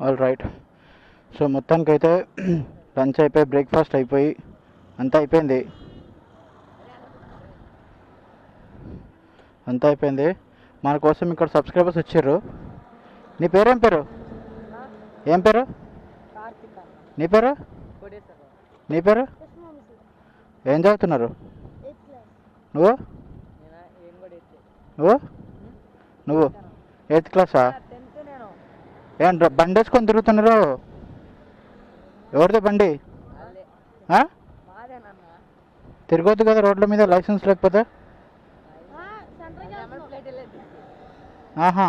All right. So మొత్తానికైతే lunch అయిపోయి breakfast అయిపోయి అంతా అయిపోయింది. మన కోసం ఇక్కడ సబ్స్క్రైబర్స్ వచ్చారు. నీ పేరేం పేరు? ఏం పేరు? నీ పేరు? నీ పేరు? ఏం చదువుతున్నారు? నువ్వు నువ్వు నువ్వు 8th క్లాసా? ఏం బండి వేసుకొని తిరుగుతున్నారు? ఎవరిది బండి? తిరగొద్దు కదా రోడ్ల మీద లైసెన్స్ లేకపోతే. ఆహా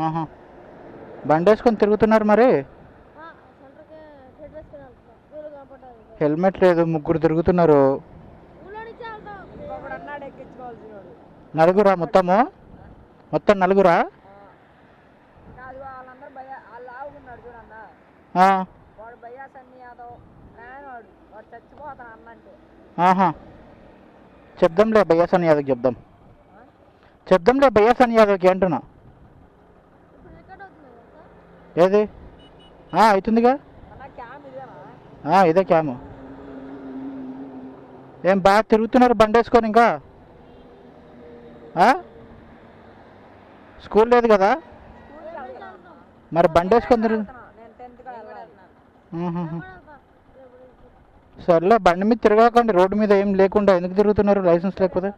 ఆహా బండి వేసుకొని తిరుగుతున్నారు మరి. హెల్మెట్ లేదు, ముగ్గురు తిరుగుతున్నారు. నలుగురా? మొత్తం నలుగురా? ఆహా చెప్దాంలే బయ్యాసన్ యాదవ్కి చెప్దాంలే బయ్యాసన్ యాదవ్కి అంటున్నా. ఏది అవుతుందిగా, ఇదే క్యాము. ఏం బాగా తిరుగుతున్నారు బండి వేసుకొని? ఇంకా స్కూల్ లేదు కదా మరి బండి వేసుకొని తిరుగు. సర్లే బండి మీద తిరగకండి, రోడ్డు మీద ఏం లేకుండా ఎందుకు తిరుగుతున్నారు లైసెన్స్ లేకపోతే?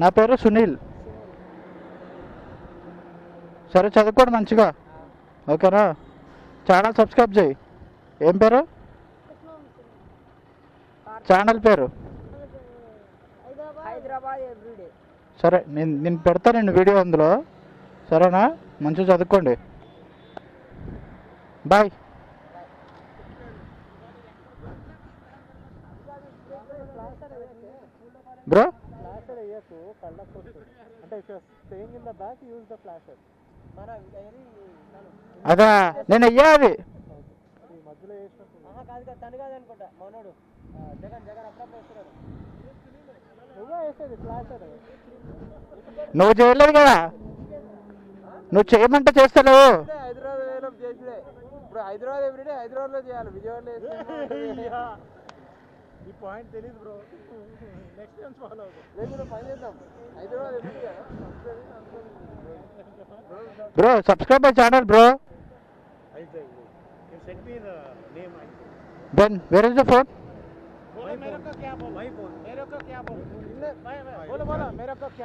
నా పేరు సునీల్. సరే చదువుకోండి మంచిగా, ఓకేనా? ఛానల్ సబ్స్క్రైబ్ చేయి. ఏం పేరు ఛానల్ పేరు? సరే నేను పెడతానండి వీడియో అందులో, సరేనా? మంచిగా చదువుకోండి. బాయ్. బ్రో అదా నేను అయ్యా అది నువ్వు చేయలేదు కదా, నువ్వు చేయమంటే చేస్తలేవు. హైదరాబాద్ ఎవ్రీడే హైదరాబాద్లో చేయాలి, విజయవాడలో ఈ పాయింట్ తెలియదు బ్రో. నెక్స్ట్ టైం ఫాలో అవుతాం. పని చేద్దాం. Hyderabad everyday bro subscribe my channel bro. Then where is the phone?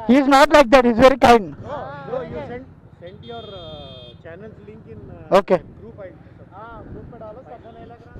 He is not like that. He is very kind. Bro, you send your channel's link in okay group. Group पे डालो, सब नहीं लग रहा.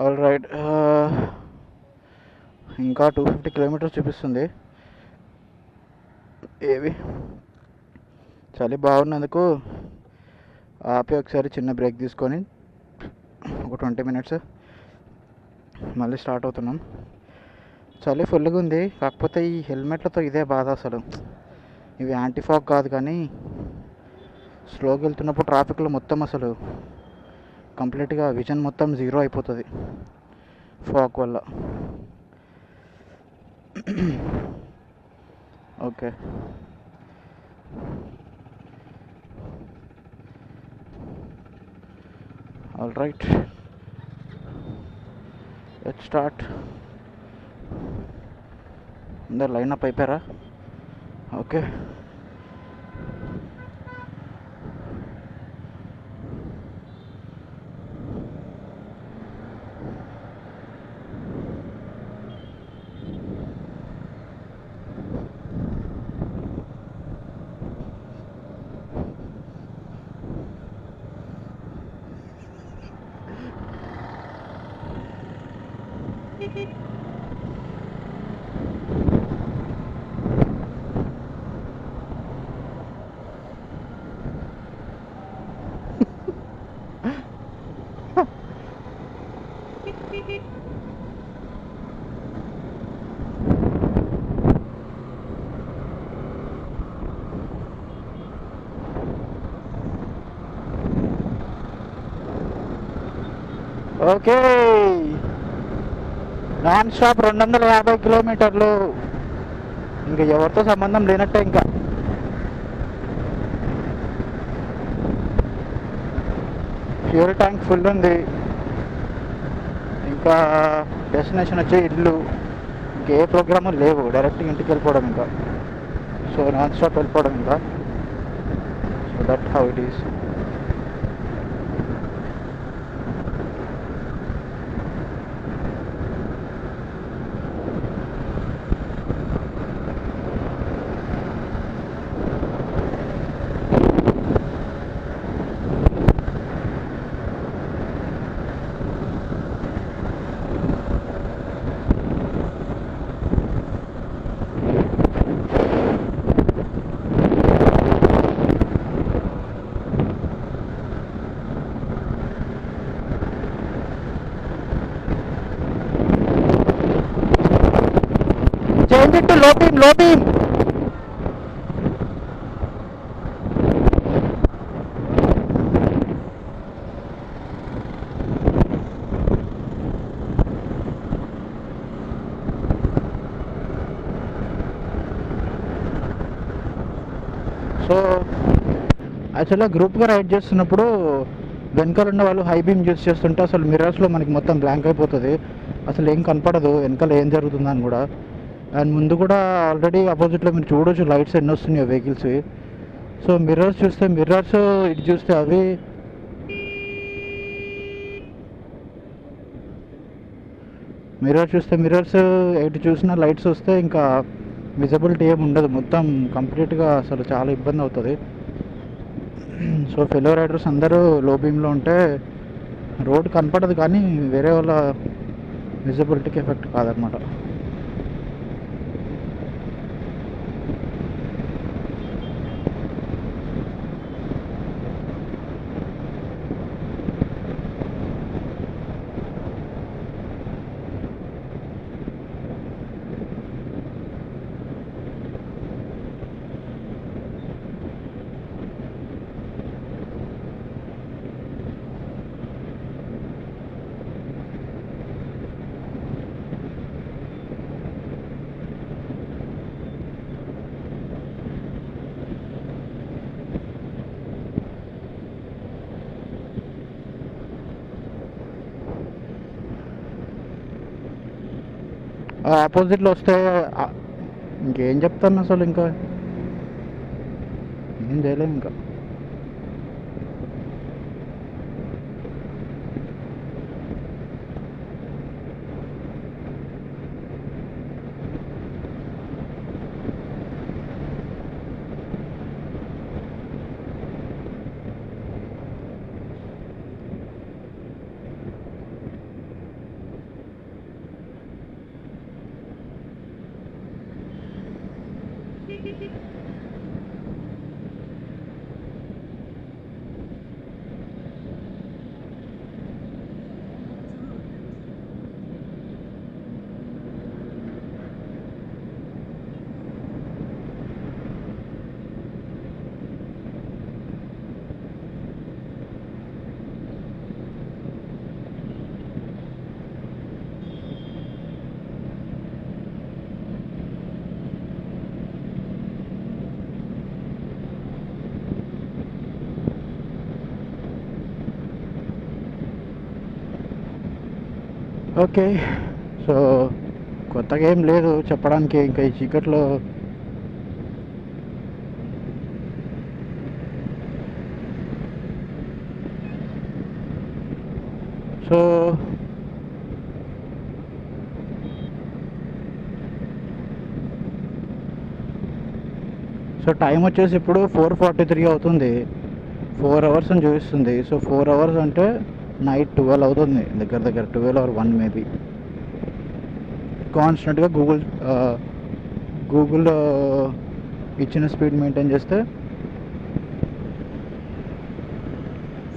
All right. ఇంకా 250 kilometres చూపిస్తుంది. ఏవి చలి బాగున్నందుకు ఆపి ఒకసారి చిన్న బ్రేక్ తీసుకొని ఒక 20 మినిట్స్ మళ్ళీ స్టార్ట్ అవుతున్నాం. చలి ఫుల్గా ఉంది, కాకపోతే ఈ హెల్మెట్లతో ఇదే బాధ. అసలు ఇవి యాంటీ ఫాగ్ కాదు కానీ స్లోగా వెళ్తున్నప్పుడు ట్రాఫిక్లో మొత్తం అసలు కంప్లీట్గా విజన్ మొత్తం జీరో అయిపోతుంది ఫాగ్ వల్ల. Okay all right, let's start. అందరు లైన్ అప్ అయిపోయారా? ఓకే. ఓకే, నాన్ స్టాప్ 250 కిలోమీటర్లు. ఇంకా ఎవరితో సంబంధం లేనట్టే. ఇంకా ఫ్యూల్ ట్యాంక్ ఫుల్ ఉంది. ఇంకా డెస్టినేషన్ వచ్చే ఇల్లు. ఇంకే ప్రోగ్రాము లేవు, డైరెక్ట్ ఇంటికి వెళ్ళిపోవడం ఇంకా. సో నాన్ స్టాప్ వెళ్ళిపోవడం ఇంకా. So that how it is. Change it to low beam, low beam. So యాక్చువల్గా గ్రూప్గా రైడ్ చేస్తున్నప్పుడు వెనకాల ఉన్న వాళ్ళు హై బీమ్ యూస్ చేస్తుంటే అసలు మిర్రర్స్లో మనకి మొత్తం బ్లాంక్ అయిపోతుంది. అసలు ఏం కనపడదు వెనకాల ఏం జరుగుతుందని కూడా. అండ్ ముందు కూడా ఆల్రెడీ అపోజిట్లో మీరు చూడొచ్చు లైట్స్ ఎన్ని వస్తున్నాయో వెహికల్స్. సో మిర్రర్స్ చూస్తే మిర్రర్స్, ఇటు చూస్తే అవి. మిర్రర్ చూస్తే మిర్రర్స్, ఎటు చూసినా లైట్స్ వస్తే ఇంకా విజిబిలిటీ ఏమి ఉండదు. మొత్తం కంప్లీట్గా అసలు చాలా ఇబ్బంది అవుతుంది. సో ఫెలో రైడర్స్ అందరూ లో బీమ్లో ఉంటే రోడ్ కనపడదు, కానీ వేరే వాళ్ళ విజిబిలిటీకి ఎఫెక్ట్ కాదనమాట. ఆపోజిట్లో వస్తే ఇంకేం చెప్తాను, అసలు ఇంకా ఏం చేయలేము ఇంకా. ఓకే, సో కొత్తగా ఏం లేదు చెప్పడానికి ఇంకా ఈ చీకట్లో. సో సో టైం వచ్చేసి ఇప్పుడు 4:43 అవుతుంది. 4 అవర్స్ అని చూపిస్తుంది. సో 4 అవర్స్ అంటే నైట్ 12 అవుతుంది, దగ్గర దగ్గర 12 or 1 మేబీ. కాన్స్టెంట్గా గూగుల్ ఇచ్చిన స్పీడ్ మెయింటైన్ చేస్తే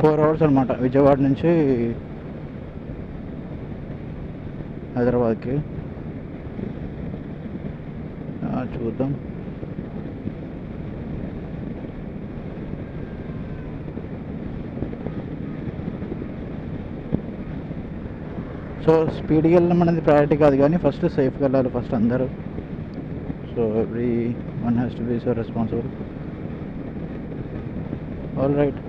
4 అవర్స్ అనమాట, విజయవాడ నుంచి హైదరాబాద్కి. చూద్దాం. సో స్పీడ్గా వెళ్ళడం అనేది ప్రయారిటీ కాదు, కానీ ఫస్ట్ సేఫ్గా వెళ్ళాలి ఫస్ట్ అందరూ. So every one has to be so responsible. All right.